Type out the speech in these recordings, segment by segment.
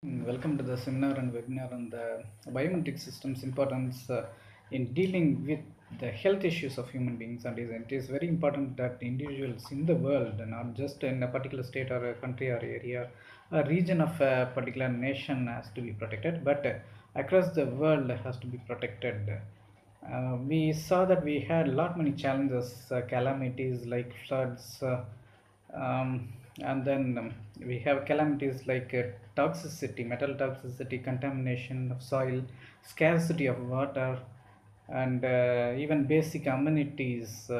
Welcome to the seminar and webinar on the biometric systems importance in dealing with the health issues of human beings. And it is very important that individuals in the world, not just in a particular state or a country or area, a region of a particular nation has to be protected, but across the world has to be protected. We saw that we had a lot many challenges, calamities like floods, and then we have calamities like toxicity, metal toxicity, contamination of soil, scarcity of water, and even basic amenities.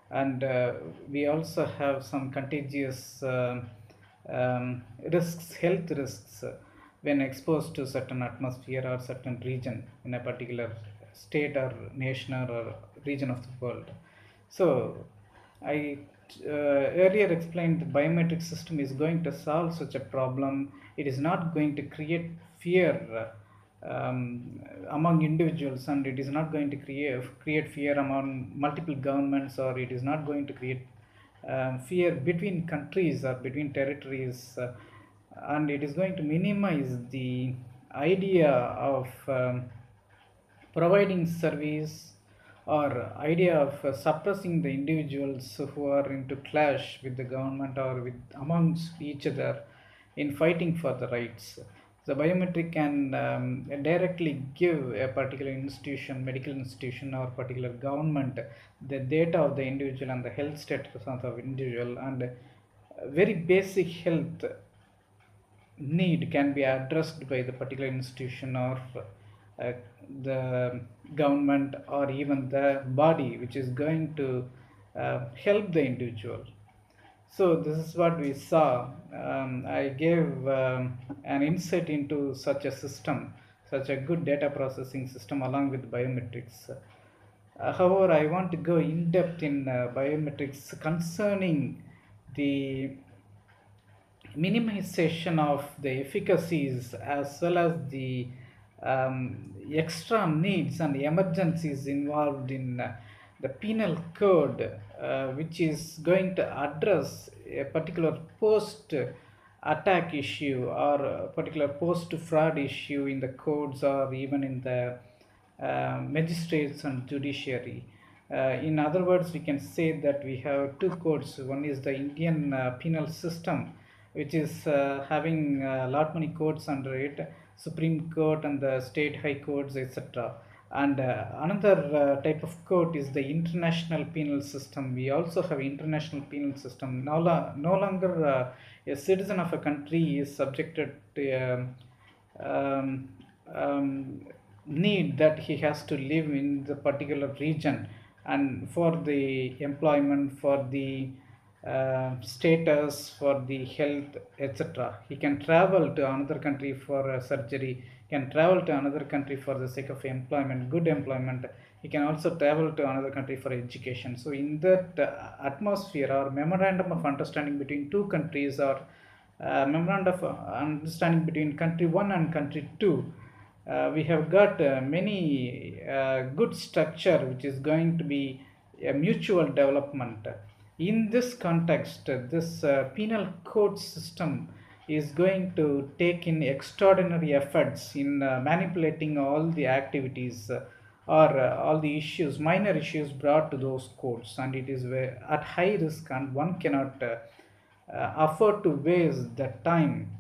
And we also have some contagious risks, health risks, when exposed to certain atmosphere or certain region in a particular state or nation or region of the world. So I earlier explained the biometric system is going to solve such a problem. It is not going to create fear among individuals, and it is not going to create fear among multiple governments, or it is not going to create fear between countries or between territories, and it is going to minimize the idea of providing service or idea of suppressing the individuals who are into clash with the government or with amongst each other in fighting for the rights. The biometric can directly give a particular institution, medical institution or particular government, the data of the individual and the health status of the individual, and very basic health need can be addressed by the particular institution or uh, the government or even the body which is going to help the individual. So this is what we saw. I gave an insight into such a system, such a good data processing system along with biometrics. However, I want to go in depth in biometrics concerning the minimization of the efficacies as well as the extra needs and emergencies involved in the penal code, which is going to address a particular post attack issue or a particular post fraud issue in the codes or even in the magistrates and judiciary. In other words, we can say that we have two codes. One is the Indian penal system, which is having a lot many codes under it, Supreme Court and the state high courts, etc. And another type of court is the international penal system. We also have international penal system. No longer a citizen of a country is subjected to um, um, need that he has to live in the particular region, and for the employment, for the status, for the health, etc. He can travel to another country for surgery, can travel to another country for the sake of employment, good employment. He can also travel to another country for education. So in that atmosphere or memorandum of understanding between two countries, or memorandum of understanding between country 1 and country 2, we have got many good structure which is going to be a mutual development. In this context, this penal code system is going to take in extraordinary efforts in manipulating all the activities, or all the issues, minor issues brought to those codes, and it is at high risk, and one cannot afford to waste the time,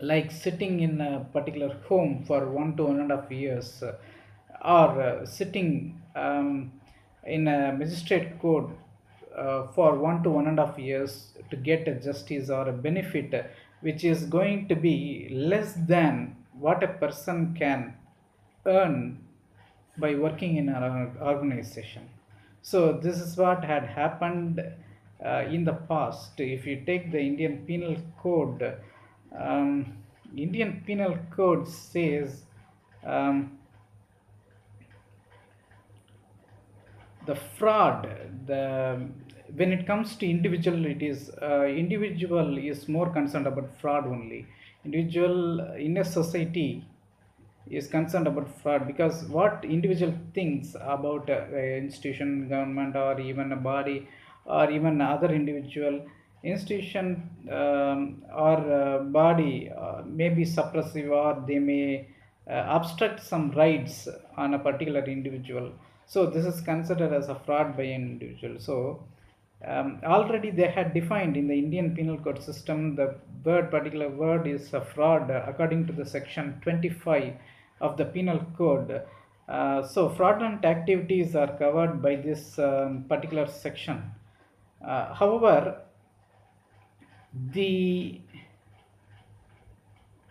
like sitting in a particular home for 1 to 1.5 years, or sitting in a magistrate court for 1 to 1.5 years to get a justice or a benefit which is going to be less than what a person can earn by working in an organization. So this is what had happened in the past. If you take the Indian Penal Code, um, Indian Penal Code says um, the fraud, the when it comes to individual, it is individual is more concerned about fraud only. Individual in a society is concerned about fraud, because what individual thinks about a institution, government, or even a body, or even other individual, institution or body may be suppressive, or they may obstruct some rights on a particular individual. So this is considered as a fraud by an individual. So already they had defined in the Indian Penal Code system the particular word is a fraud according to the section 25 of the Penal Code. So fraudulent activities are covered by this particular section. However, the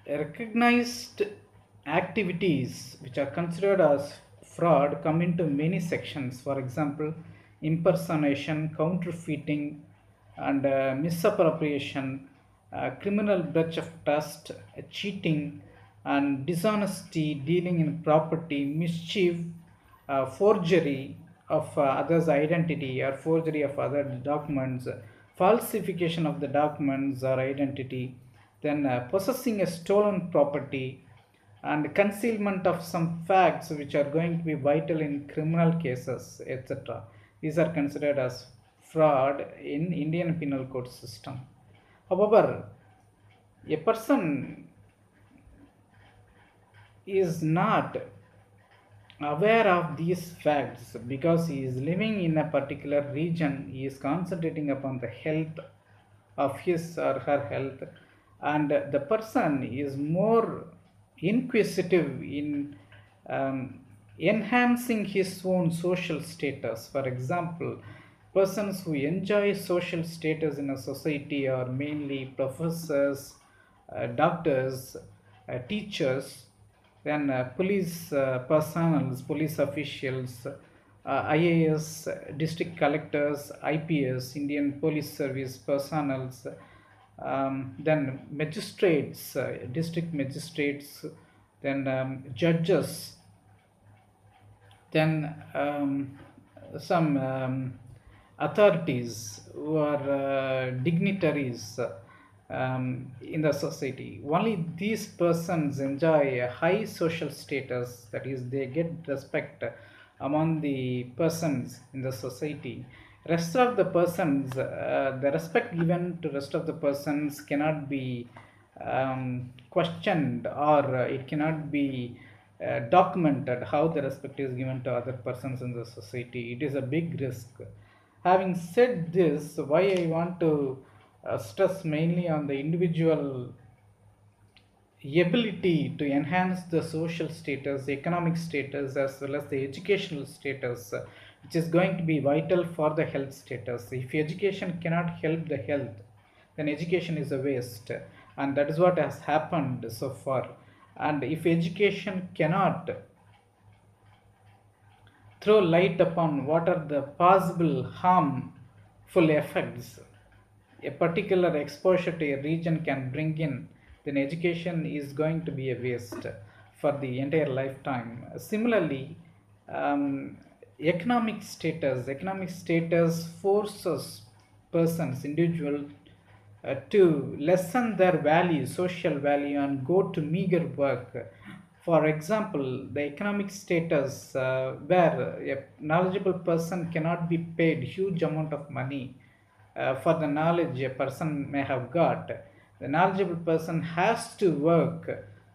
recognized activities which are considered as fraud come into many sections. For example, impersonation, counterfeiting, and misappropriation, criminal breach of trust, cheating, and dishonesty, dealing in property, mischief, forgery of others' identity or forgery of other documents, falsification of the documents or identity, then possessing a stolen property, and concealment of some facts which are going to be vital in criminal cases, etc. These are considered as fraud in Indian Penal Code system. However, a person is not aware of these facts because he is living in a particular region. He is concentrating upon the health of his or her health, and the person is more inquisitive in enhancing his own social status. For example, persons who enjoy social status in a society are mainly professors, doctors, teachers, then police personnel, police officials, IAS, district collectors, IPS, Indian Police Service personnel, then magistrates, district magistrates, then judges, then some authorities who are dignitaries in the society. Only these persons enjoy a high social status, that is, they get respect among the persons in the society. Rest of the persons, the respect given to rest of the persons cannot be questioned, or it cannot be documented how the respect is given to other persons in the society. It is a big risk. Having said this, why I want to stress mainly on the individual ability to enhance the social status, economic status, as well as the educational status, which is going to be vital for the health status. If education cannot help the health, then education is a waste, and that is what has happened so far. And if education cannot throw light upon what are the possible harmful effects a particular exposure to a region can bring in, then education is going to be a waste for the entire lifetime. Similarly, economic status forces persons, individual, to lessen their value, social value, and go to meager work. For example, the economic status where a knowledgeable person cannot be paid huge amount of money for the knowledge a person may have got. The knowledgeable person has to work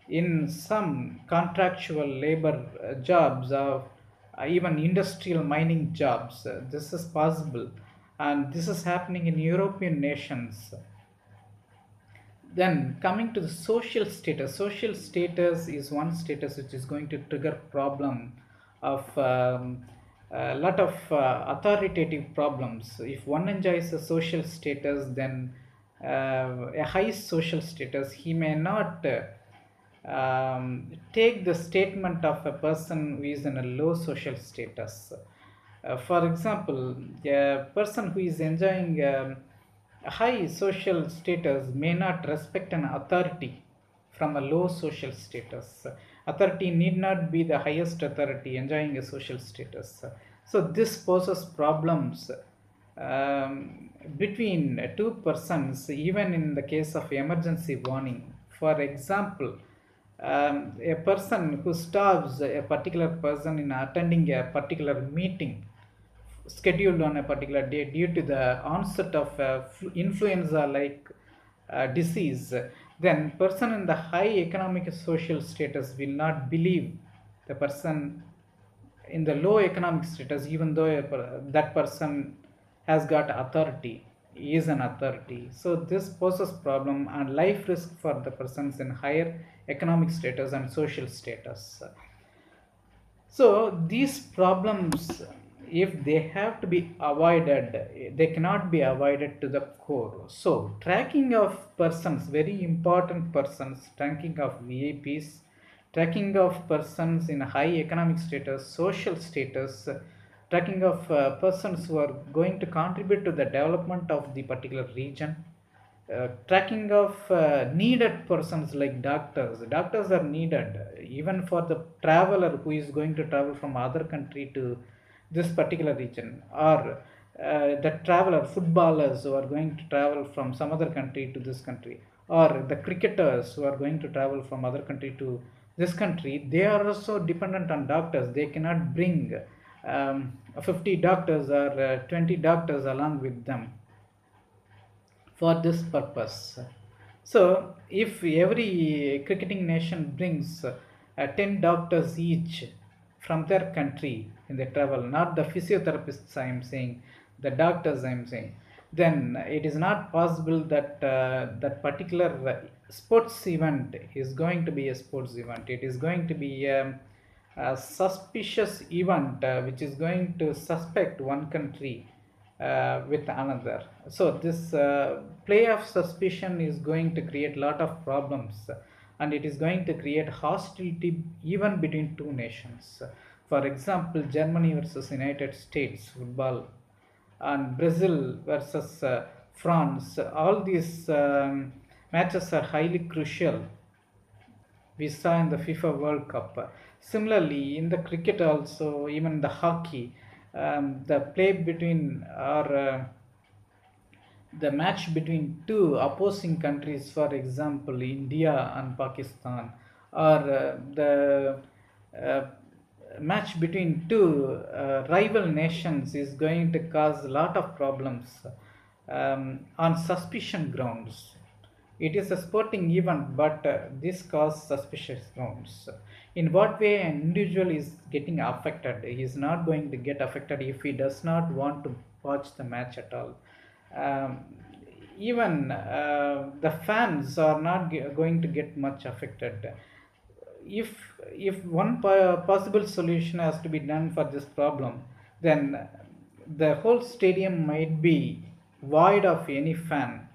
in some contractual labor jobs, or even industrial mining jobs. This is possible, and this is happening in European nations. Then coming to the social status is one status which is going to trigger problem of a lot of authoritative problems. If one enjoys a social status, then a high social status, he may not take the statement of a person who is in a low social status. For example, a person who is enjoying a high social status may not respect an authority from a low social status. Authority need not be the highest authority enjoying a social status. So this poses problems between two persons, even in the case of emergency warning. For example, a person who stops a particular person in attending a particular meeting scheduled on a particular day due to the onset of influenza like disease, then person in the high economic social status will not believe the person in the low economic status, even though that person has got authority, is an authority. So this poses problem and life risk for the persons in higher economic status and social status. So these problems, if they have to be avoided, they cannot be avoided to the core. So tracking of persons, very important persons, tracking of VIPs, tracking of persons in high economic status, social status, tracking of persons who are going to contribute to the development of the particular region, tracking of needed persons like doctors. Doctors are needed even for the traveler who is going to travel from other country to this particular region, or the traveler footballers who are going to travel from some other country to this country, or the cricketers who are going to travel from other country to this country. They are also dependent on doctors. They cannot bring 50 doctors or 20 doctors along with them for this purpose. So, if every cricketing nation brings 10 doctors each from their country in the travel, not the physiotherapists I am saying, the doctors I am saying, then it is not possible that that particular sports event is going to be a sports event. It is going to be a suspicious event which is going to suspect one country with another. So this play of suspicion is going to create a lot of problems, and it is going to create hostility even between two nations. For example, Germany versus United States football, and Brazil versus France. All these matches are highly crucial. We saw in the FIFA World Cup. Similarly, in the cricket also, even the hockey, the play between or the match between two opposing countries, for example, India and Pakistan, or the uh, match between two rival nations is going to cause a lot of problems on suspicion grounds. It is a sporting event, but this causes suspicious grounds. In what way an individual is getting affected? He is not going to get affected if he does not want to watch the match at all. Um, Even the fans are not going to get much affected. If one possible solution has to be done for this problem, then the whole stadium might be void of any fan,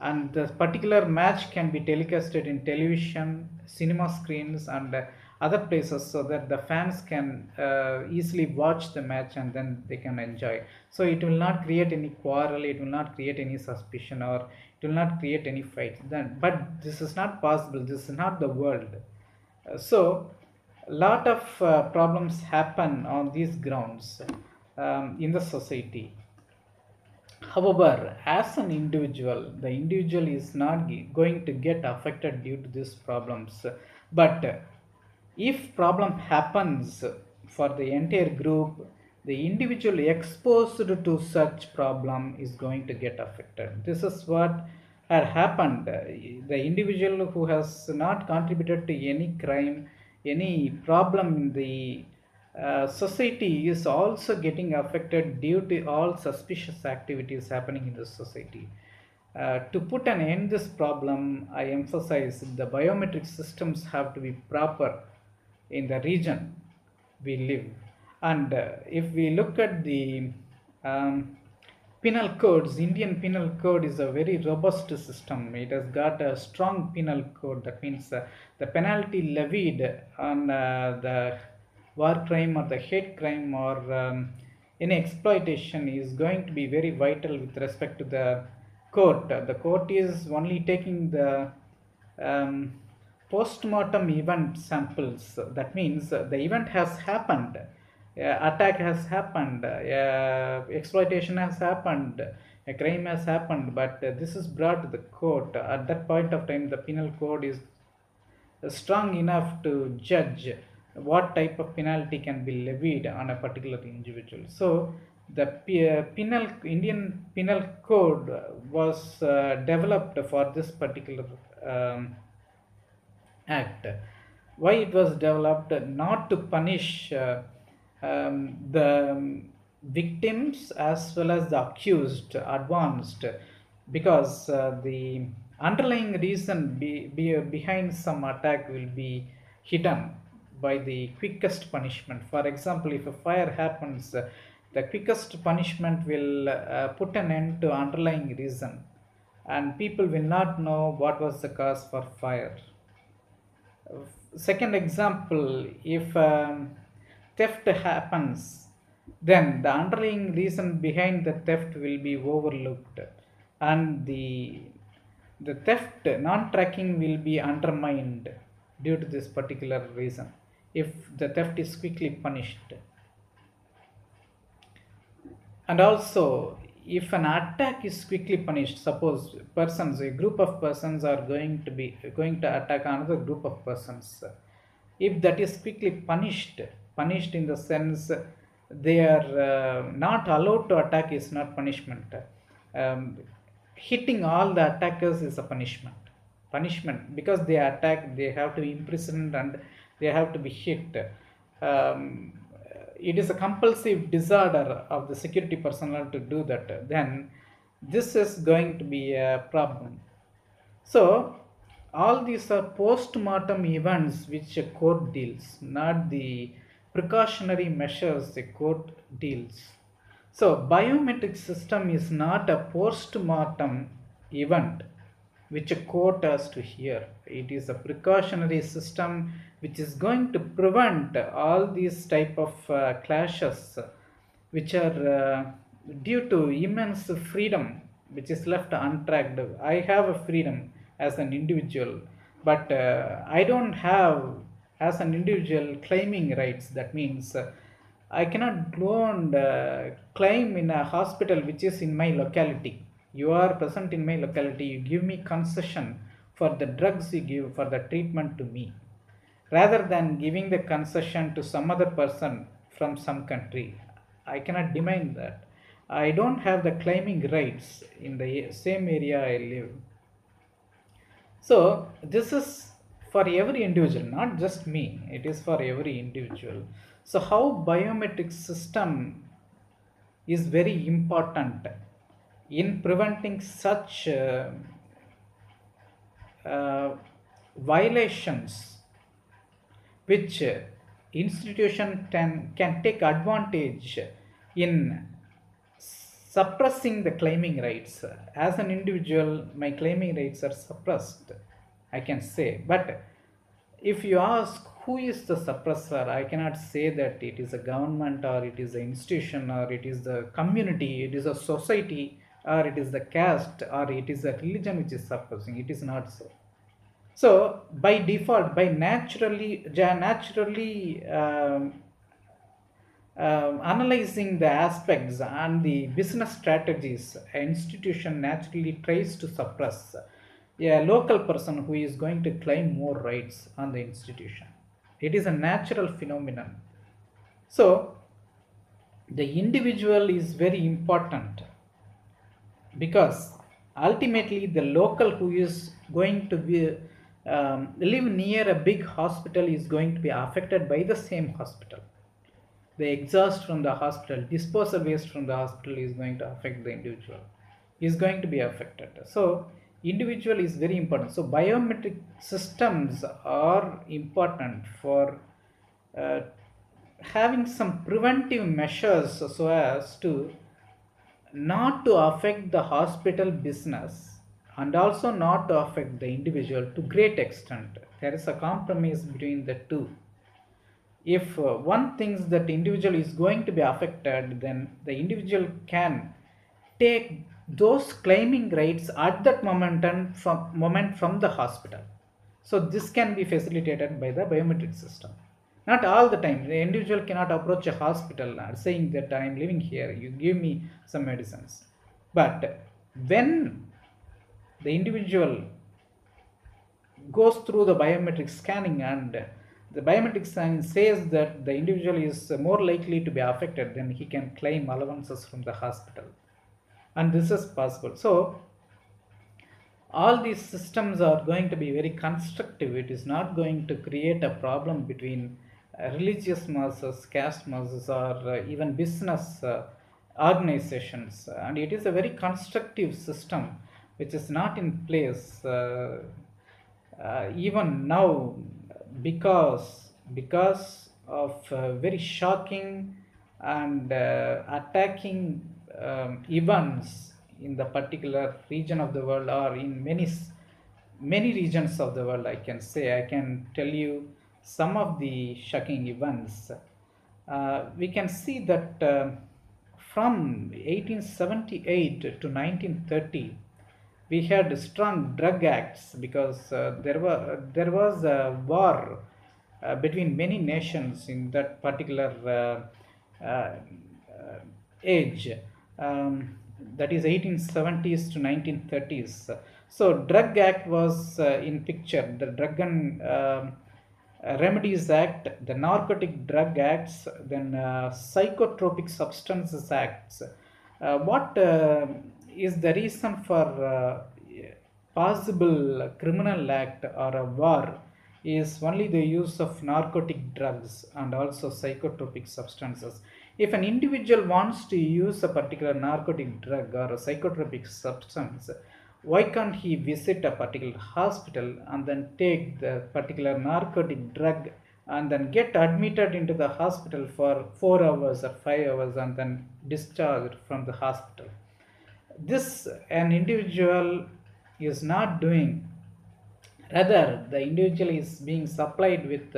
and the particular match can be telecasted in television, cinema screens, and other places, so that the fans can easily watch the match and then they can enjoy. So it will not create any quarrel, it will not create any suspicion, or it will not create any fight then. But this is not possible, this is not the world. So a lot of problems happen on these grounds in the society. However, as an individual, the individual is not going to get affected due to these problems. But if problem happens for the entire group, the individual exposed to such problem is going to get affected. This is what had happened. The individual who has not contributed to any crime, any problem in the society is also getting affected due to all suspicious activities happening in the society. To put an end this problem, I emphasize the biometric systems have to be proper in the region we live. And if we look at the um, penal codes, Indian penal code is a very robust system. It has got a strong penal code. That means the penalty levied on the war crime or the hate crime or any exploitation is going to be very vital with respect to the court. The court is only taking the um, post-mortem event samples. That means the event has happened, attack has happened, exploitation has happened, a crime has happened, but this is brought to the court. At that point of time, the penal code is strong enough to judge what type of penalty can be levied on a particular individual. So The Indian Penal Code was developed for this particular um, act. Why it was developed? Not to punish the victims as well as the accused advanced, because the underlying reason behind some attack will be hidden by the quickest punishment. For example, if a fire happens, the quickest punishment will put an end to underlying reason, and people will not know what was the cause for fire. Second example, if theft happens, then the underlying reason behind the theft will be overlooked, and the theft non-tracking will be undermined due to this particular reason if the theft is quickly punished. And also, if an attack is quickly punished, suppose persons, a group of persons are going to attack another group of persons, if that is quickly punished in the sense they are not allowed to attack is not punishment. um, Hitting all the attackers is a punishment, because they attack, they have to be imprisoned and they have to be hit. um, it is a compulsive disorder of the security personnel to do that, then this is going to be a problem. So all these are post-mortem events which a court deals, not the precautionary measures the court deals. So biometric system is not a post-mortem event which a court has to hear. It is a precautionary system which is going to prevent all these type of clashes which are due to immense freedom which is left untracked. I have a freedom as an individual, but I don't have as an individual claiming rights. That means I cannot go and claim in a hospital which is in my locality. You are present in my locality, you give me concession for the drugs you give for the treatment to me, rather than giving the concession to some other person from some country. I cannot demand that. I don't have the claiming rights in the same area I live. So this is for every individual, not just me. It is for every individual. So how biometric system is very important in preventing such violations, which institution can take advantage in suppressing the claiming rights. As an individual, my claiming rights are suppressed, I can say. But if you ask who is the suppressor, I cannot say that it is a government or it is an institution or it is the community, it is a society or it is the caste or it is a religion which is suppressing. It is not so. So by default, by naturally analyzing the aspects and the business strategies, an institution naturally tries to suppress a local person who is going to claim more rights on the institution. It is a natural phenomenon. So the individual is very important, because ultimately the local who is going to be live near a big hospital is going to be affected by the same hospital. The exhaust from the hospital, disposal waste from the hospital is going to affect the individual, is going to be affected. So individual is very important. So biometric systems are important for uh, having some preventive measures so as to not to affect the hospital business and also not to affect the individual to great extent. There is a compromise between the two. If one thinks that individual is going to be affected, then the individual can take those claiming rights at that moment from the hospital. So this can be facilitated by the biometric system. Not all the time. The individual cannot approach a hospital saying that I am living here, you give me some medicines. But when the individual goes through the biometric scanning and The biometric science says that the individual is more likely to be affected, then he can claim allowances from the hospital, and this is possible. So all these systems are going to be very constructive. It is not going to create a problem between religious masses, caste masses, or even business organizations, and it is a very constructive system which is not in place even now, because of very shocking and attacking events in the particular region of the world, or in many regions of the world. I can tell you some of the shocking events. We can see that from 1878 to 1930 we had strong drug acts, because there was a war between many nations in that particular age, that is 1870s to 1930s. So drug act was in picture, the drug and remedies act, the narcotic drug acts, then psychotropic substances acts. What is the reason for possible criminal act or a war is only the use of narcotic drugs and also psychotropic substances. If an individual wants to use a particular narcotic drug or a psychotropic substance, why can't he visit a particular hospital and then take the particular narcotic drug and then get admitted into the hospital for 4 hours or 5 hours and then discharged from the hospital? This an individual is not doing. Rather, the individual is being supplied with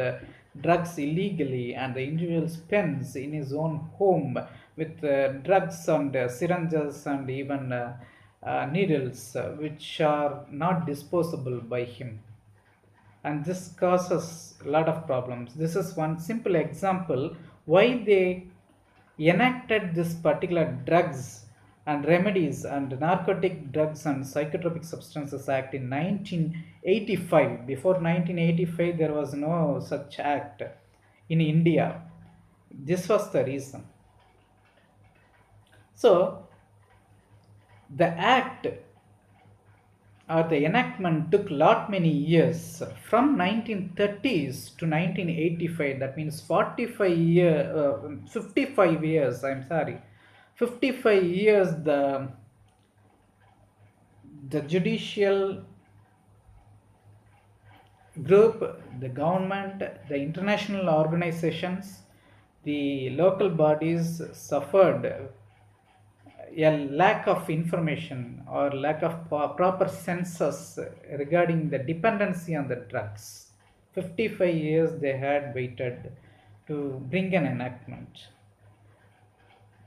drugs illegally, and the individual spends in his own home with drugs and syringes and even needles, which are not disposable by him. And this causes a lot of problems. This is one simple example why they enacted this particular drugs and remedies and narcotic drugs and psychotropic substances act in 1985. Before 1985 there was no such act in India. This was the reason. So the act or the enactment took lot many years, from 1930s to 1985. That means 55 years, 55 years the judicial group, the government, the international organizations, the local bodies suffered a lack of information or lack of proper census regarding the dependency on the drugs. 55 years they had waited to bring an enactment.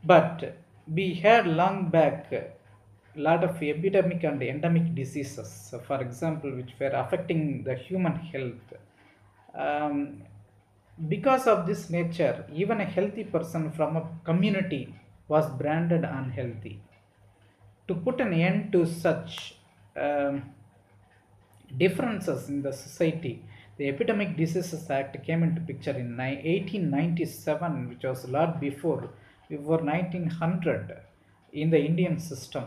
But we had long back a lot of epidemic and endemic diseases, for example, which were affecting the human health. Because of this nature, even a healthy person from a community was branded unhealthy. To put an end to such differences in the society, the Epidemic Diseases Act came into picture in 1897, which was a lot before 1900 in the Indian system.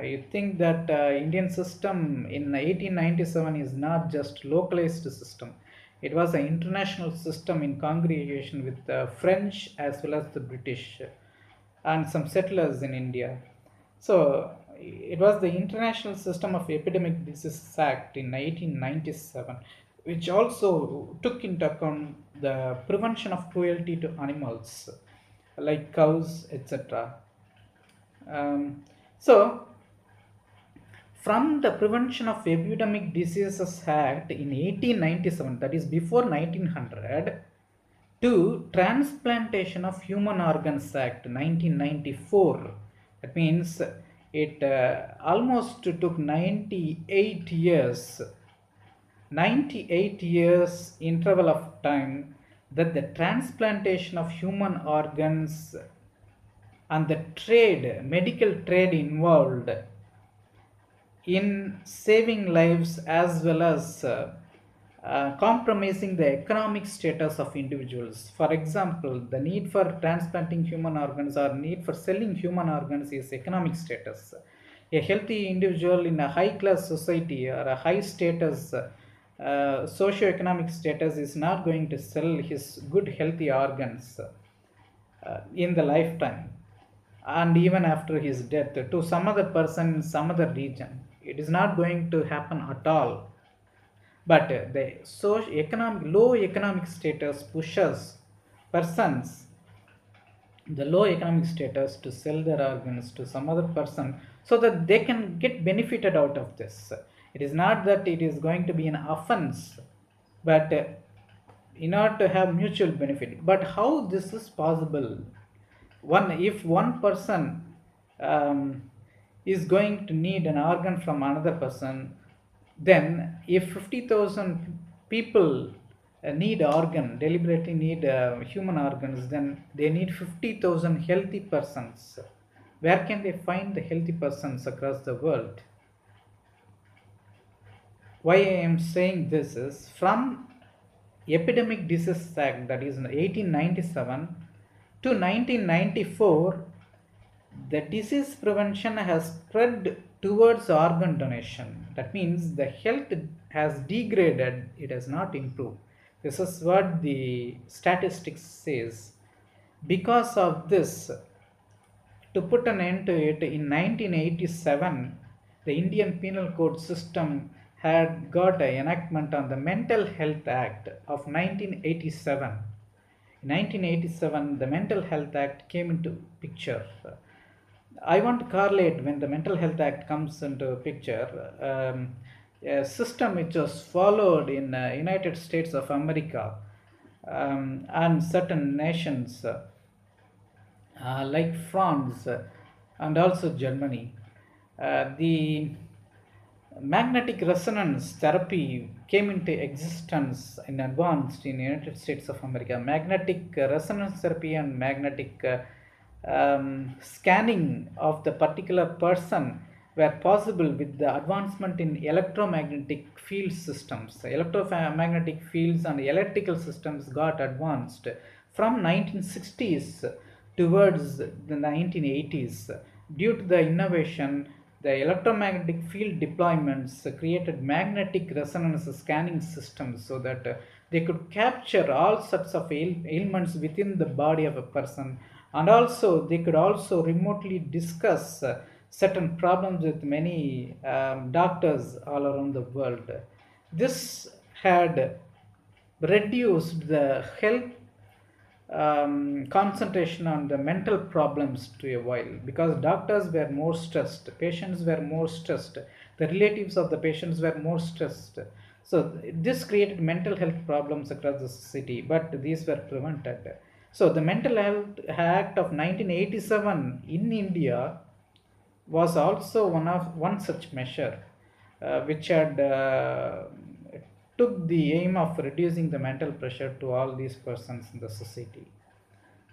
You think that Indian system in 1897 is not just localized system. It was an international system in congregation with the French as well as the British and some settlers in India. So it was the International System of Epidemic Diseases Act in 1897, which also took into account the prevention of cruelty to animals like cows, etc. So from the Prevention of Epidemic Diseases Act in 1897, that is before 1900, to Transplantation of Human Organs Act 1994. That means it almost took 98 years interval of time that the transplantation of human organs and the medical trade involved in saving lives as well as compromising the economic status of individuals. For example, the need for transplanting human organs or need for selling human organs is economic status. A healthy individual in a high class society or a high status socio-economic status is not going to sell his good healthy organs in the lifetime and even after his death to some other person in some other region. It is not going to happen at all. But the socio-economic low economic status pushes persons, the low economic status, to sell their organs to some other person so that they can get benefited out of this. It is not that it is going to be an offense, but in order to have mutual benefit. But how this is possible? If one person um, is going to need an organ from another person, then if 50,000 people deliberately need human organs, then they need 50,000 healthy persons. Where can they find the healthy persons across the world? Why I am saying this is, from Epidemic Diseases Act, that is in 1897 to 1994, the disease prevention has spread towards organ donation. That means the health has degraded, it has not improved. This is what the statistics says. Because of this, to put an end to it, in 1987, the Indian Penal Code system had got an enactment on the Mental Health Act of 1987. In 1987, the Mental Health Act came into picture. I want to correlate when the Mental Health Act comes into picture. A system which was followed in United States of America and certain nations like France and also Germany. The magnetic resonance therapy came into existence in advanced in the United States of America. Magnetic resonance therapy and magnetic scanning of the particular person were possible with the advancement in electromagnetic field systems. Electromagnetic fields and electrical systems got advanced from 1960s towards the 1980s. Due to the innovation, the electromagnetic field deployments created magnetic resonance scanning systems so that they could capture all sorts of ailments within the body of a person, and also they could also remotely discuss certain problems with many doctors all around the world. This had reduced the health concentration on the mental problems to a while, because doctors were more stressed, patients were more stressed, the relatives of the patients were more stressed. So this created mental health problems across the city, but these were prevented. So the Mental Health Act of 1987 in India was also one such measure which had took the aim of reducing the mental pressure to all these persons in the society.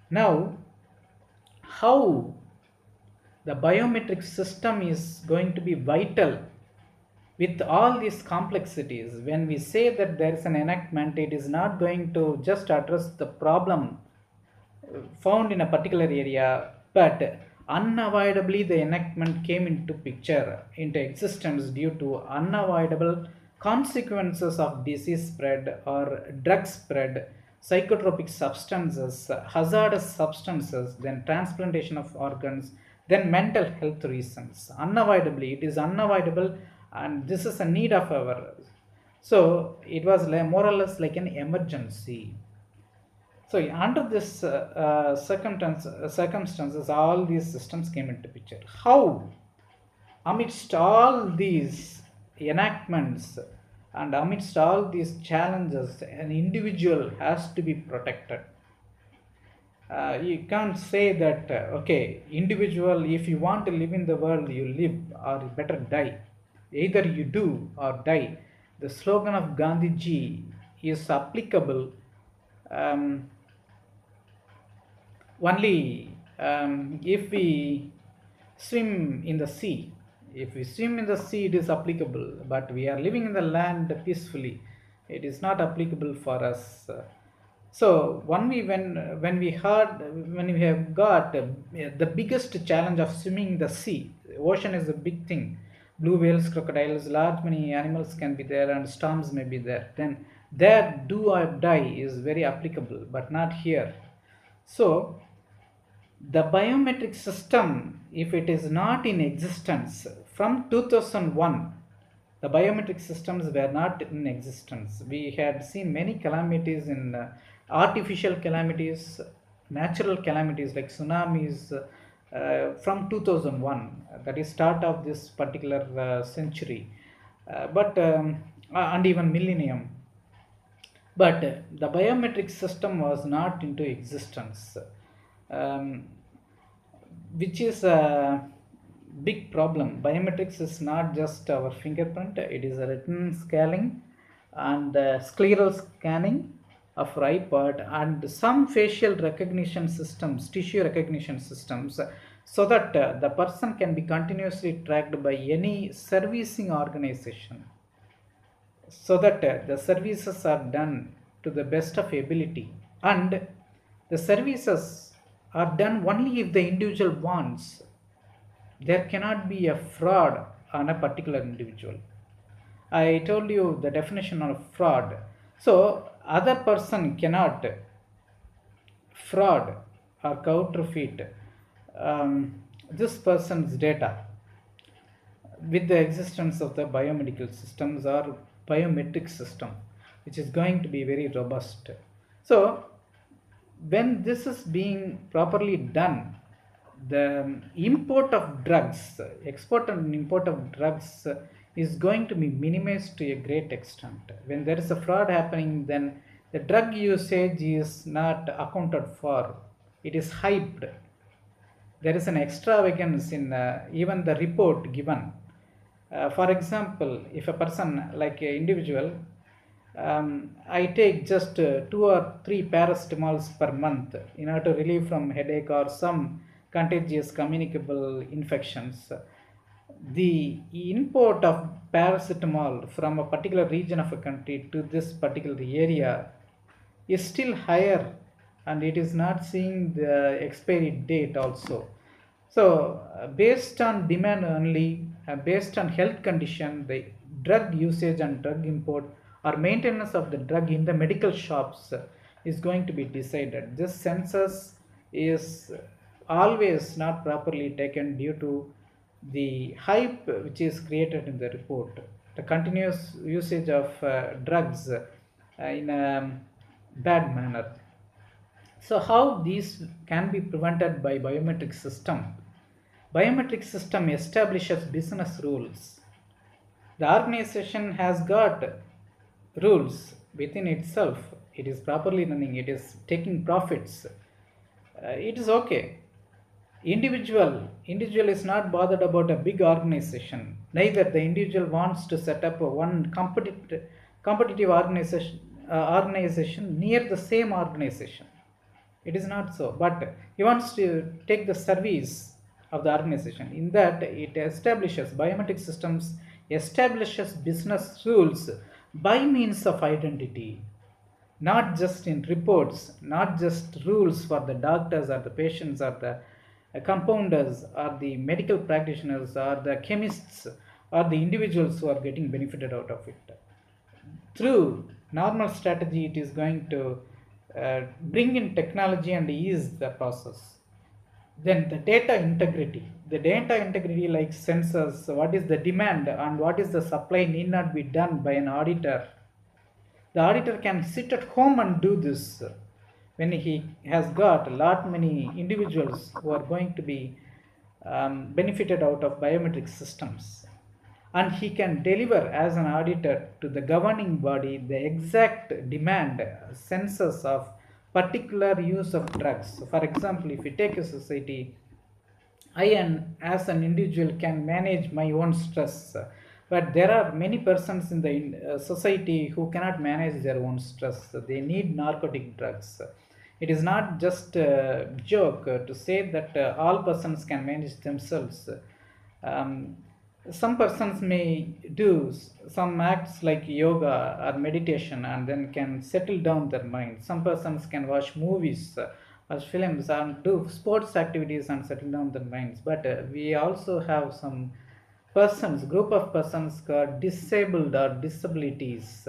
Now, how the biometric system is going to be vital with all these complexities? When we say that there is an enactment, it is not going to just address the problem found in a particular area, but unavoidably the enactment came into picture, into existence, due to unavoidable consequences of disease spread or drug spread, psychotropic substances, hazardous substances, then transplantation of organs, then mental health reasons. Unavoidably, it is unavoidable, and this is a need of ours. So it was more or less like an emergency. So under this circumstances, all these systems came into picture. How, amidst all these enactments and amidst all these challenges, an individual has to be protected. You can't say that, okay, individual, if you want to live in the world, you live, or you better die. Either you do or die. The slogan of Gandhiji is applicable only if we swim in the sea. If we swim in the sea, it is applicable, but we are living in the land peacefully. It is not applicable for us. So when we heard when we have got the biggest challenge of swimming in the sea, ocean is a big thing. Blue whales, crocodiles, large many animals can be there, and storms may be there. Then there do or die is very applicable, but not here. So the biometric system, if it is not in existence from 2001, the biometric systems were not in existence. We had seen many calamities in artificial calamities, natural calamities like tsunamis from 2001, that is start of this particular century, and even millennium. But the biometric system was not into existence, um, which is a big problem. Biometrics is not just our fingerprint, it is a retina scanning and scleral scanning of right part and some facial recognition systems, tissue recognition systems, so that the person can be continuously tracked by any servicing organization, so that the services are done to the best of ability, and the services are done only if the individual wants. There cannot be a fraud on a particular individual. I told you the definition of fraud. So other person cannot fraud or counterfeit this person's data with the existence of the biomedical systems or biometric system, which is going to be very robust. So when this is being properly done, the import of drugs, export and import of drugs is going to be minimized to a great extent. When there is a fraud happening, then the drug usage is not accounted for, it is hyped. There is an extravagance in even the report given. For example, if a person like an individual, I take just 2 or 3 paracetamols per month in order to relieve from headache or some contagious communicable infections. The import of paracetamol from a particular region of a country to this particular area is still higher, and it is not seeing the expiry date also. So based on demand only, based on health condition, the drug usage and drug import or maintenance of the drug in the medical shops is going to be decided. This census is always not properly taken due to the hype which is created in the report, the continuous usage of drugs in a bad manner. So how these can be prevented by biometric system? Biometric system establishes business rules. The organization has got rules within itself. It is properly running. It is taking profits. It is okay. Individual is not bothered about a big organization. Neither the individual wants to set up one competitive organization near the same organization. It is not so, but he wants to take the service of the organization. In that, it establishes biometric systems, establishes business rules by means of identity, not just in reports, not just rules for the doctors or the patients or the compounders or the medical practitioners or the chemists or the individuals who are getting benefited out of it. Through normal strategy, it is going to bring in technology and ease the process. Then the data integrity like sensors, what is the demand and what is the supply need not be done by an auditor. The auditor can sit at home and do this when he has got a lot many individuals who are going to be benefited out of biometric systems, and he can deliver as an auditor to the governing body the exact demand census of particular use of drugs. So for example, if you take a society, as an individual can manage my own stress, but there are many persons in the society who cannot manage their own stress. They need narcotic drugs. It is not just a joke to say that all persons can manage themselves. Um, Some persons may do some acts like yoga or meditation and then can settle down their mind. Some persons can watch movies, watch films, and do sports activities and settle down their minds. But we also have some persons, group of persons got disabled or disabilities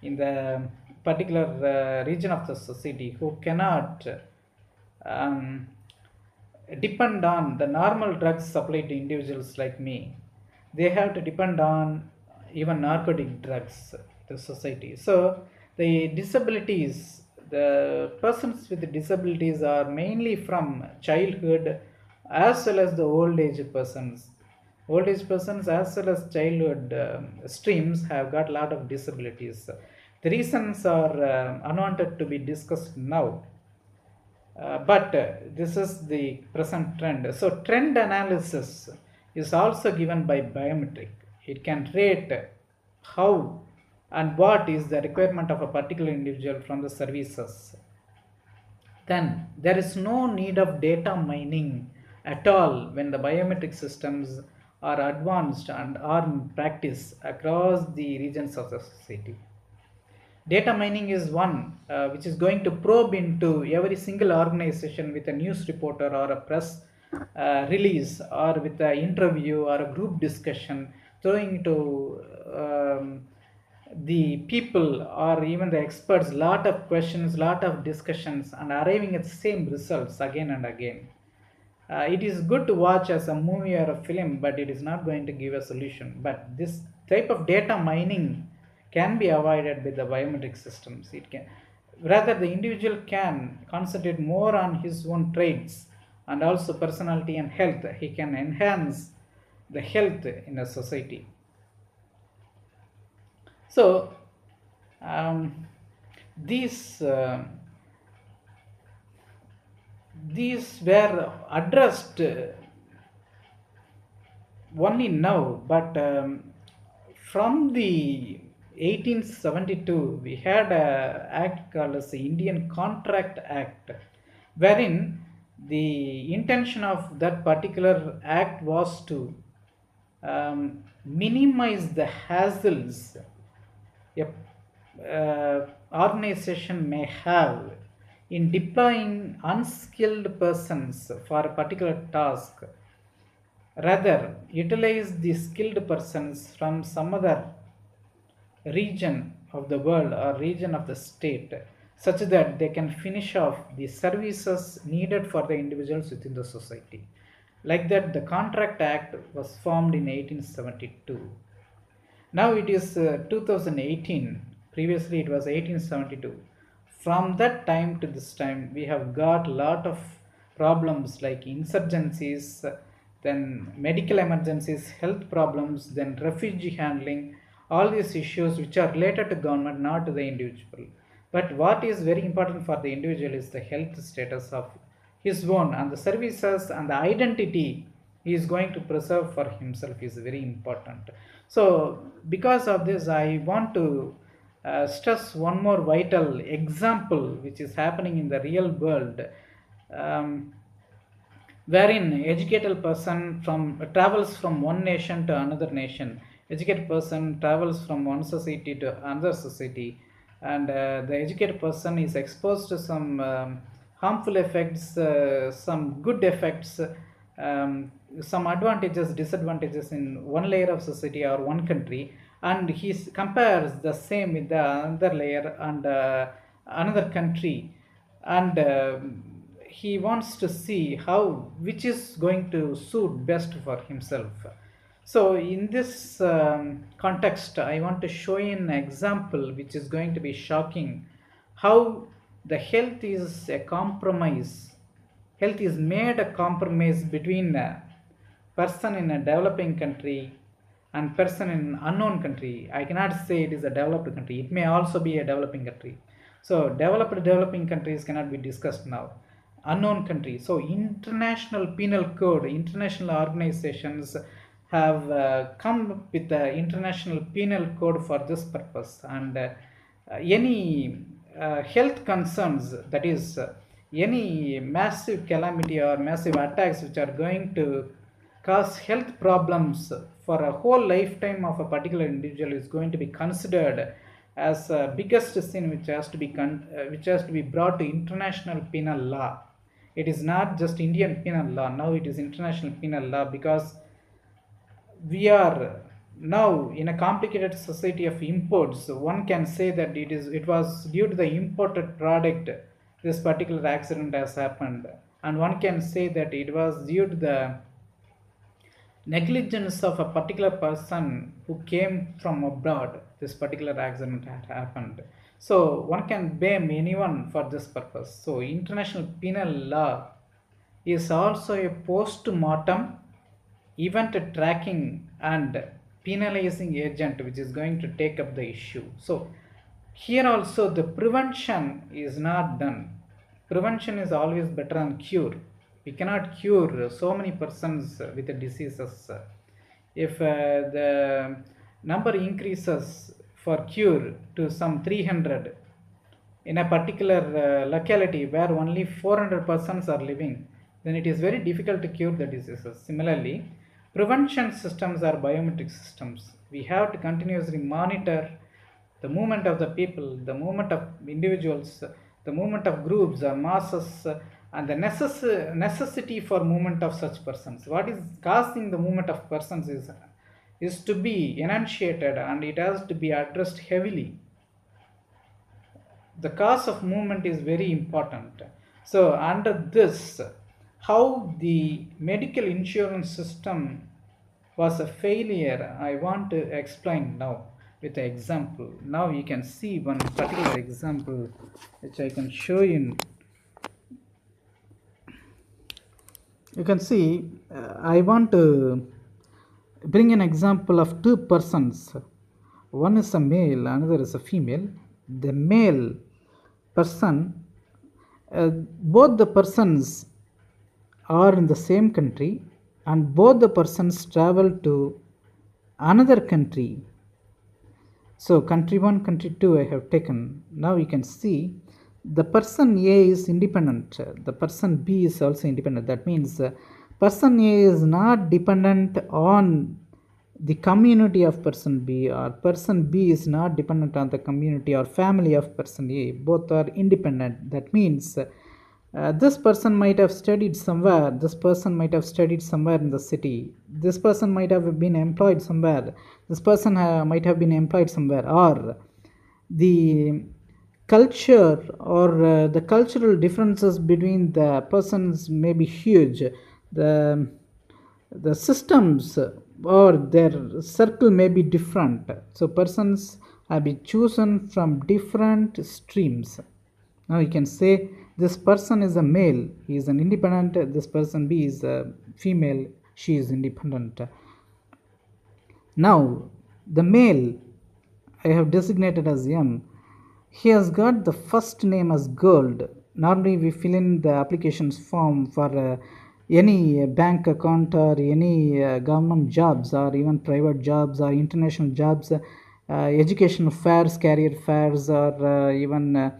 in the particular region of the society who cannot um, depend on the normal drugs supplied to individuals like me. They have to depend on even narcotic drugs to society. So the disabilities, the persons with disabilities are mainly from childhood as well as the old age persons. Old age persons as well as childhood streams have got a lot of disabilities. The reasons are unwanted to be discussed now, but this is the present trend. So trend analysis is also given by biometric. It can rate how and what is the requirement of a particular individual from the services. Then there is no need of data mining at all when the biometric systems are advanced and are in practice across the regions of the society. Data mining is one which is going to probe into every single organization with a news reporter or a press release or with an interview or a group discussion, throwing to the people or even the experts lot of questions, lot of discussions, and arriving at the same results again and again. It is good to watch as a movie or a film, but it is not going to give a solution. But this type of data mining can be avoided with the biometric systems. It can, rather the individual can concentrate more on his own traits and also personality and health. He can enhance the health in a society. So um, these these were addressed only now, but from the 1872 we had a act called as the Indian Contract Act, wherein the intention of that particular act was to minimize the hassles a organization may have in deploying unskilled persons for a particular task, rather utilize the skilled persons from some other region of the world or region of the state, such that they can finish off the services needed for the individuals within the society. Like that, the Contract Act was formed in 1872. Now it is 2018. Previously it was 1872. From that time to this time, we have got a lot of problems like insurgencies, then medical emergencies, health problems, then refugee handling, all these issues which are related to government, not to the individual. But what is very important for the individual is the health status of his own, and the services and the identity he is going to preserve for himself is very important. So because of this, I want to stress one more vital example which is happening in the real world, um, wherein educated person from travels from one nation to another nation, educated person travels from one society to another society, and the educated person is exposed to some harmful effects, some good effects, some advantages, disadvantages in one layer of society or one country, and he compares the same with the another layer and another country, and he wants to see how which is going to suit best for himself. So in this context, I want to show you an example which is going to be shocking, how the health is a compromise. Health is made a compromise between a person in a developing country and person in an unknown country. I cannot say it is a developed country. It may also be a developing country. So developing countries cannot be discussed now. Unknown country. So international penal code, international organizations have come up with the international penal code for this purpose, and any health concerns, that is any massive calamity or massive attacks which are going to cause health problems for a whole lifetime of a particular individual is going to be considered as a biggest sin which has to be which has to be brought to international penal law. It is not just Indian penal law, now it is international penal law, because we are now in a complicated society of imports. One can say that it was due to the imported product this particular accident has happened, and one can say that it was due to the negligence of a particular person who came from abroad this particular accident had happened. So one can blame anyone for this purpose. So international penal law is also a post-mortem event tracking and penalizing agent which is going to take up the issue. So here also the prevention is not done. Prevention is always better than cure. We cannot cure so many persons with the diseases. If the number increases for cure to some 300 in a particular locality where only 400 persons are living, then it is very difficult to cure the diseases. Similarly, prevention systems are biometric systems. We have to continuously monitor the movement of the people, the movement of individuals, the movement of groups or masses, and the necessity for movement of such persons. What is causing the movement of persons is to be enunciated, and it has to be addressed heavily. The cause of movement is very important. So under this, how the medical insurance system was a failure, I want to explain now with an example. Now you can see one particular example which I can show you. You can see I want to bring an example of two persons. One is a male, another is a female. The male person, both the persons are in the same country, and both the persons travel to another country. So country 1, country 2 I have taken. Now you can see the person A is independent, the person B is also independent. That means person A is not dependent on the community of person B, or person B is not dependent on the community or family of person A. Both are independent. That means this person might have studied somewhere, this person might have studied somewhere in the city, this person might have been employed somewhere, this person might have been employed somewhere, or the culture or the cultural differences between the persons may be huge. The systems or their circle may be different. So persons have been chosen from different streams. Now you can say this person is a male, he is an independent. This person B is a female, she is independent. Now the male I have designated as M. He has got the first name as Gold. Normally we fill in the applications form for any bank account or any government jobs or even private jobs or international jobs, educational fairs, career fairs, or even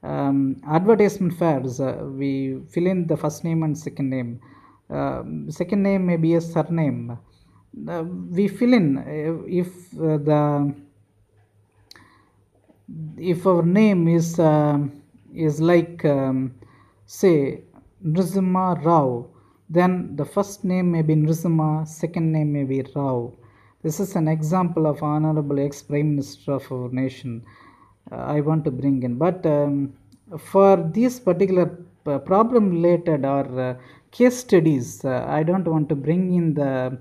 advertisement fairs. We fill in the first name and second name. Second name may be a surname. We fill in if our name is like say Nrsimha Rao, then the first name may be Nrsimha, second name may be Rao. This is an example of Honorable ex-Prime Minister of our nation. I want to bring in, but for these particular problem related or case studies, I don't want to bring in the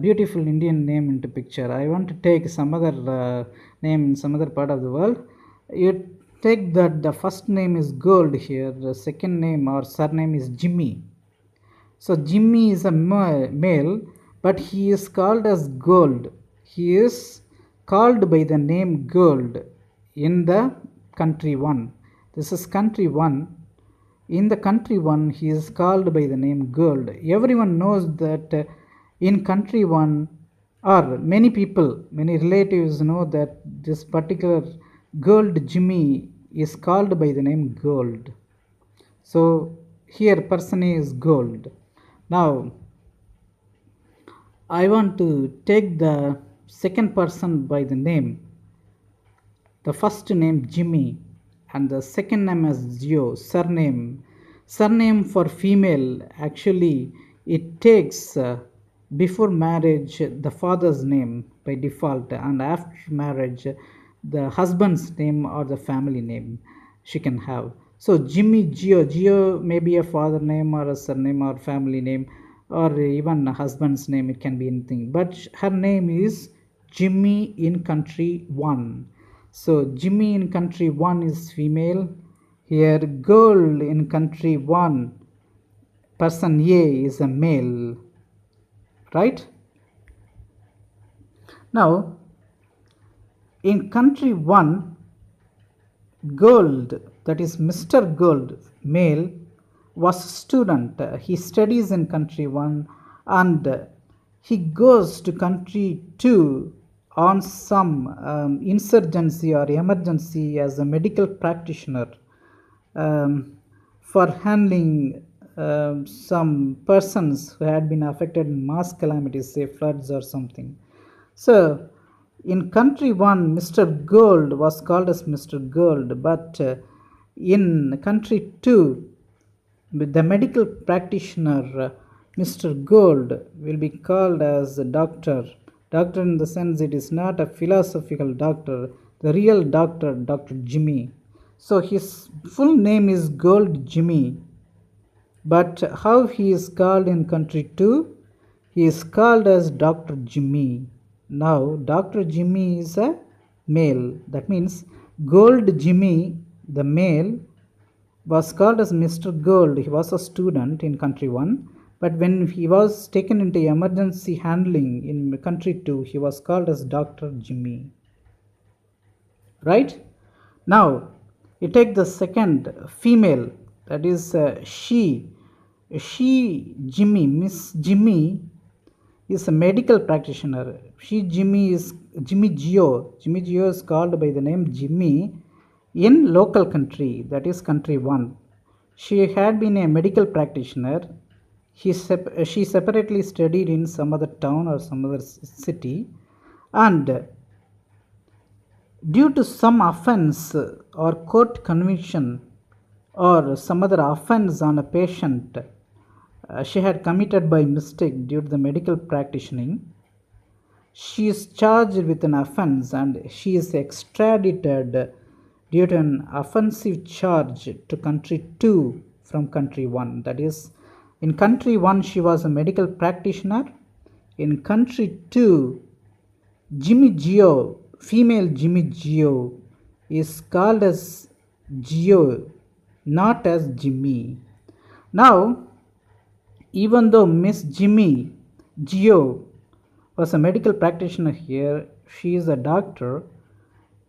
beautiful Indian name into picture. I want to take some other name in some other part of the world. You take that the first name is Gold here, the second name or surname is Jimmy. So Jimmy is a male, but he is called as Gold. He is called by the name Gold in the country 1. This is country 1. In the country 1, he is called by the name Gold. Everyone knows that in country 1, or many people, many relatives know that this particular Gold Jimmy is called by the name Gold. So here person A is Gold. Now I want to take the second person by the name. The first name Jimmy and the second name as Gio. Surname for female, actually it takes before marriage the father's name by default, and after marriage the husband's name or the family name she can have. So Jimmy Gio may be a father name or a surname or family name, or even a husband's name, it can be anything, but her name is Jimmy in country 1. So Jimmy in country 1 is female. Here girl in country 1, person A, is a male, right? Now in country 1, Gold, that is Mr. Gold, male, was a student. He studies in country 1 and he goes to country 2 on some insurgency or emergency as a medical practitioner for handling some persons who had been affected in mass calamities, say floods or something. So in country 1, Mr. Gold was called as Mr. Gold, but in country 2, the medical practitioner Mr. Gold will be called as a doctor. Doctor in the sense it is not a philosophical doctor, the real doctor, Dr. Jimmy. So his full name is Gold Jimmy, but how he is called in country 2? He is called as Dr. Jimmy. Now Dr. Jimmy is a male. That means Gold Jimmy, the male, was called as Mr. Gold. He was a student in country 1, but when he was taken into emergency handling in country 2, he was called as Dr. Jimmy. Right? Now you take the second female, that is she Jimmy, Miss Jimmy is a medical practitioner. Jimmy is Jimmy Gio. Jimmy Gio is called by the name Jimmy in local country, that is country 1. She had been a medical practitioner. She separately studied in some other town or some other city, and due to some offense or court conviction or some other offense on a patient she had committed by mistake due to the medical practicing, she is charged with an offense and she is extradited due to an offensive charge to country 2 from country 1. That is, in country 1 she was a medical practitioner. In country 2, Jimmy Gio, female Jimmy Gio, is called as Gio, not as Jimmy. Now, even though Miss Jimmy Gio was a medical practitioner here, she is a doctor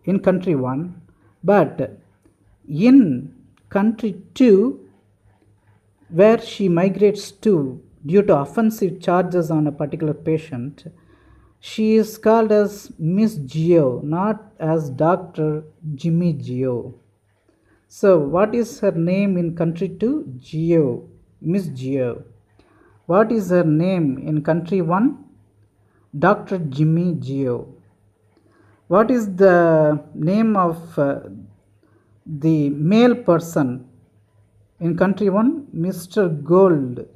in country 1, but in country 2, where she migrates to due to offensive charges on a particular patient, she is called as Miss Gio, not as Dr. Jimmy Gio. So what is her name in country 2? Gio, Miss Gio. What is her name in country 1? Dr. Jimmy Gio. What is the name of the male person in country 1? Mr. Gold.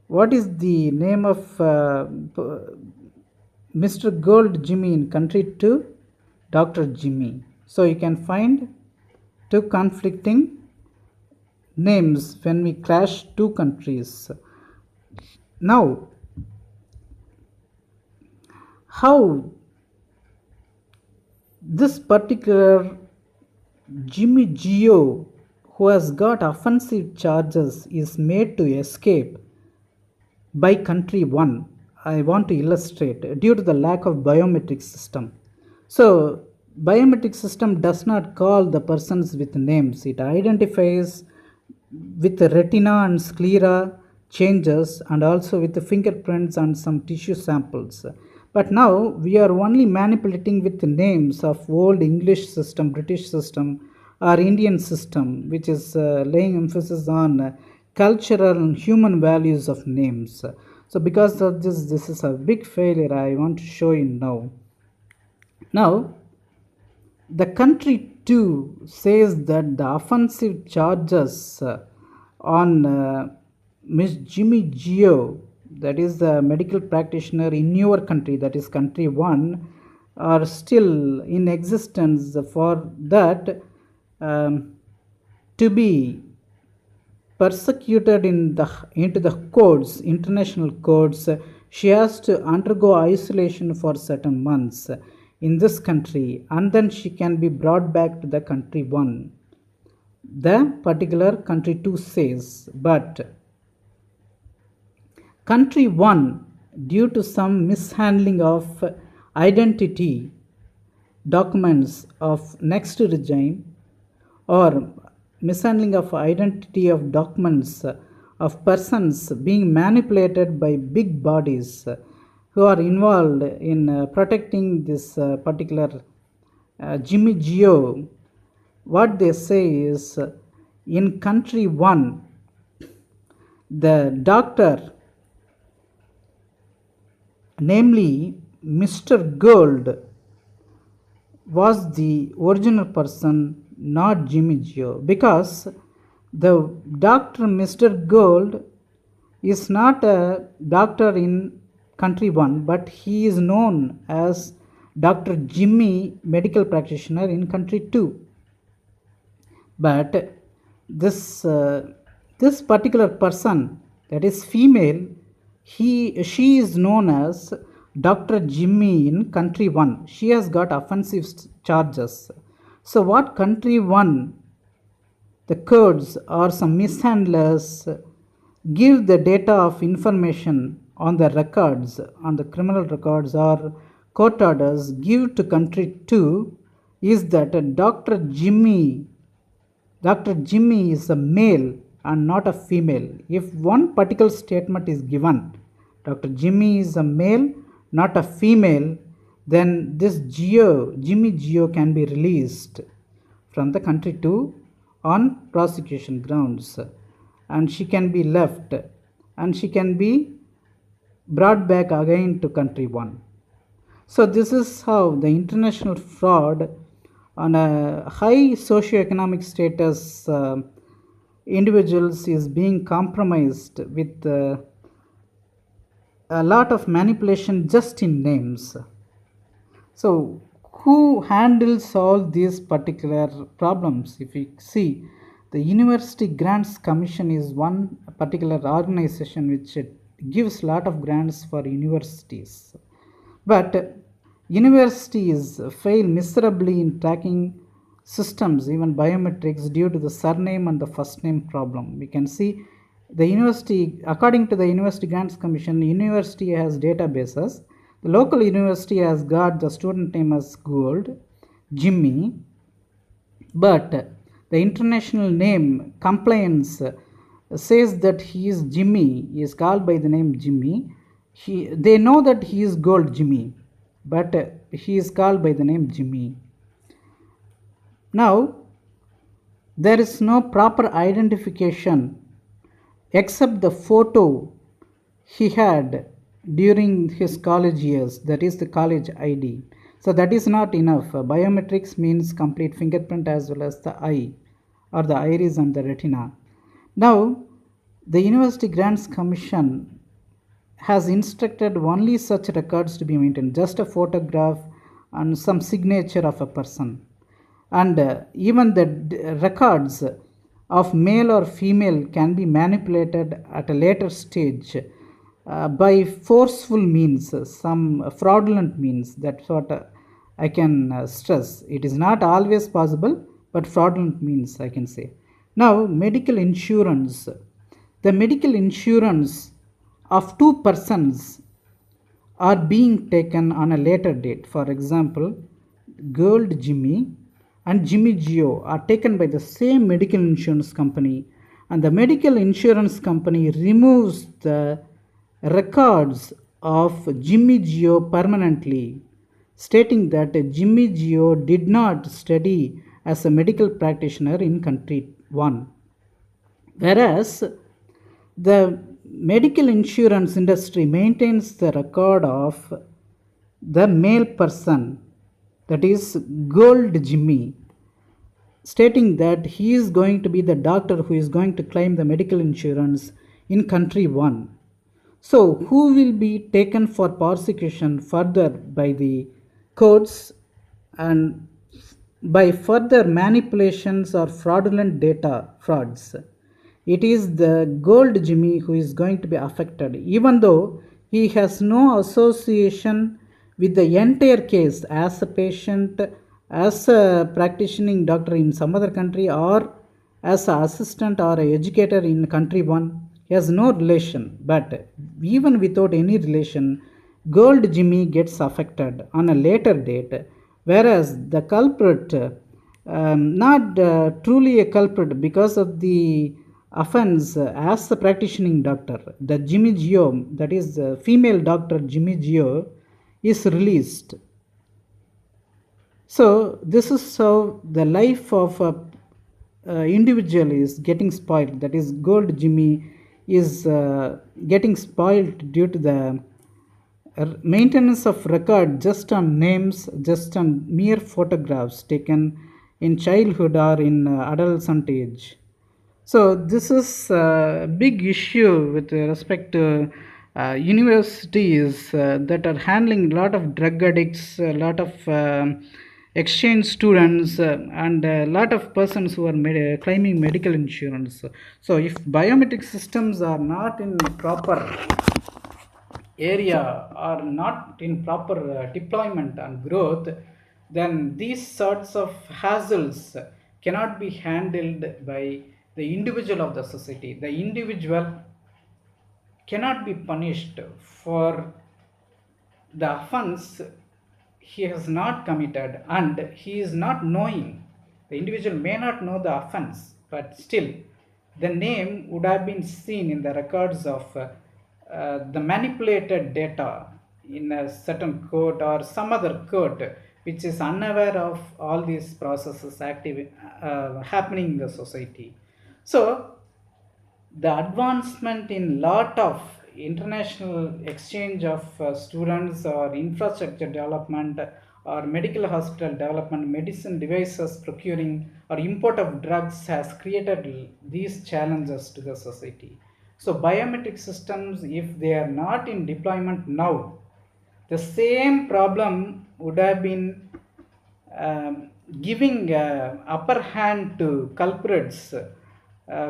What is the name of Mr. Gold Jimmy in country 2? Dr. Jimmy. So you can find two conflicting names when we clash two countries. Now, how this particular Jimmy Gio, who has got offensive charges, is made to escape by country 1, I want to illustrate due to the lack of biometric system. So biometric system does not call the persons with names. It identifies with the retina and sclera changes and also with the fingerprints and some tissue samples. But now we are only manipulating with the names of old English system, British system or Indian system, which is laying emphasis on cultural and human values of names. So because of this is a big failure. I want to show you now. Now, the country too says that the offensive charges on Miss Jimmy Gio, that is the medical practitioner in your country, that is country 1, are still in existence. For that to be persecuted into the courts, international courts, she has to undergo isolation for certain months in this country, and then she can be brought back to the country 1. The particular country 2 says, but country 1, due to some mishandling of identity documents of next regime, or mishandling of identity of documents of persons being manipulated by big bodies who are involved in protecting this particular Jimmy Gio, what they say is, in country 1, the doctor, namely Mr. Gold, was the original person, not Jimmy Gio, because the doctor Mr. Gold is not a doctor in country 1, but he is known as Dr. Jimmy, medical practitioner in country 2. But this particular person, that is female, she is known as Dr. Jimmy in country 1. She has got offensive charges. So what country 1, the Kurds or some mishandlers, give the data of information on the records, on the criminal records or court orders, give to country 2, is that Dr. Jimmy is a male and not a female. If one particular statement is given, Dr. Jimmy is a male, not a female, then this Jimmy Gio can be released from the country 2 on prosecution grounds, and she can be left and she can be brought back again to country 1. So this is how the international fraud on a high socioeconomic status individuals is being compromised with a lot of manipulation just in names. So who handles all these particular problems? If you see, the University Grants Commission is one particular organization which gives a lot of grants for universities. But universities fail miserably in tracking systems, even biometrics, due to the surname and the first name problem. We can see the university, according to the University Grants Commission, university has databases. The local university has got the student name as Gold, Jimmy, but the international name compliance says that he is Jimmy, he is called by the name Jimmy. They know that he is Gold Jimmy, but he is called by the name Jimmy. Now, there is no proper identification except the photo he had during his college years, that is the college ID. So that is not enough. Biometrics means complete fingerprint as well as the eye or the iris and the retina. Now, the University Grants Commission has instructed only such records to be maintained, just a photograph and some signature of a person. And even the records of male or female can be manipulated at a later stage by forceful means, some fraudulent means. That's what I can stress. It is not always possible, but fraudulent means, I can say. Now, medical insurance. The medical insurance of 2 persons are being taken on a later date. For example, Gold Jimmy and Jimmy Gio are taken by the same medical insurance company, and the medical insurance company removes the records of Jimmy Gio permanently, stating that Jimmy Gio did not study as a medical practitioner in country 1. Whereas The medical insurance industry maintains the record of the male person, that is Gold Jimmy, stating that he is going to be the doctor who is going to claim the medical insurance in country 1. So, who will be taken for prosecution further by the courts and by further manipulations or fraudulent data frauds? It is the Gold Jimmy who is going to be affected, even though he has no association with the entire case as a patient, as a practicing doctor in some other country, or as an assistant or an educator in country 1. He has no relation, but even without any relation, Gold Jimmy gets affected on a later date, whereas the culprit, not truly a culprit because of the offense as the practicing doctor, the Jimmy Gio, that is the female doctor Jimmy Gio, is released. So this is how the life of a individual is getting spoiled. That is, Gold Jimmy is getting spoiled due to the maintenance of record just on names, just on mere photographs taken in childhood or in adolescent age. So this is a big issue with respect to universities that are handling a lot of drug addicts, a lot of exchange students, and a lot of persons who are claiming medical insurance. So if biometric systems are not in proper area or not in proper deployment and growth, then these sorts of hassles cannot be handled by the individual of the society. The individual cannot be punished for the offense he has not committed and he is not knowing. The individual may not know the offense, but still the name would have been seen in the records of the manipulated data in a certain court or some other court which is unaware of all these processes happening in the society. So the advancement in lot of international exchange of students or infrastructure development or medical hospital development, medicine devices procuring or import of drugs has created these challenges to the society. So biometric systems, if they are not in deployment now, the same problem would have been giving upper hand to culprits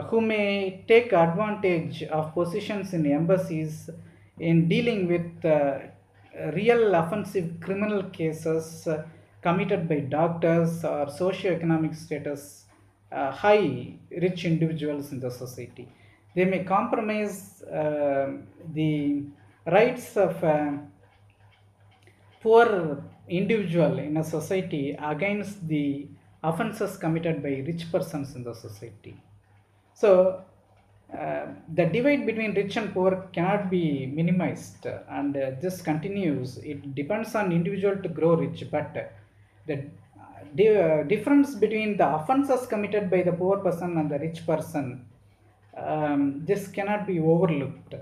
who may take advantage of positions in embassies in dealing with real offensive criminal cases committed by doctors or socio-economic status high rich individuals in the society. They may compromise the rights of poor individual in a society against the offenses committed by rich persons in the society. So the divide between rich and poor cannot be minimized, and this continues. It depends on individual to grow rich, but the difference between the offenses committed by the poor person and the rich person, this cannot be overlooked.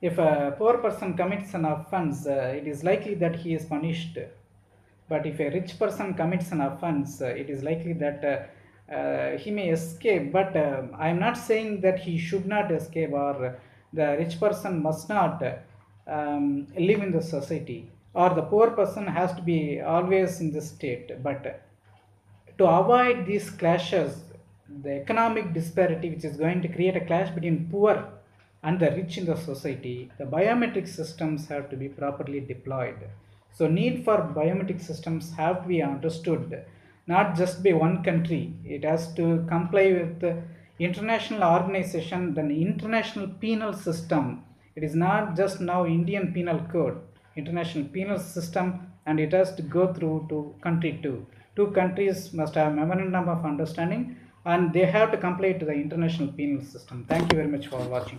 If a poor person commits an offense, it is likely that he is punished. But if a rich person commits an offense, it is likely that he may escape. But I am not saying that he should not escape or the rich person must not live in the society or the poor person has to be always in the state. But to avoid these clashes, the economic disparity which is going to create a clash between poor and the rich in the society, the biometric systems have to be properly deployed. So need for biometric systems have to be understood not just by one country. It has to comply with the international organization, then international penal system. It is not just now Indian penal code, international penal system, and it has to go through to country 2. Two countries must have memorandum of understanding and they have to comply to the international penal system. Thank you very much for watching.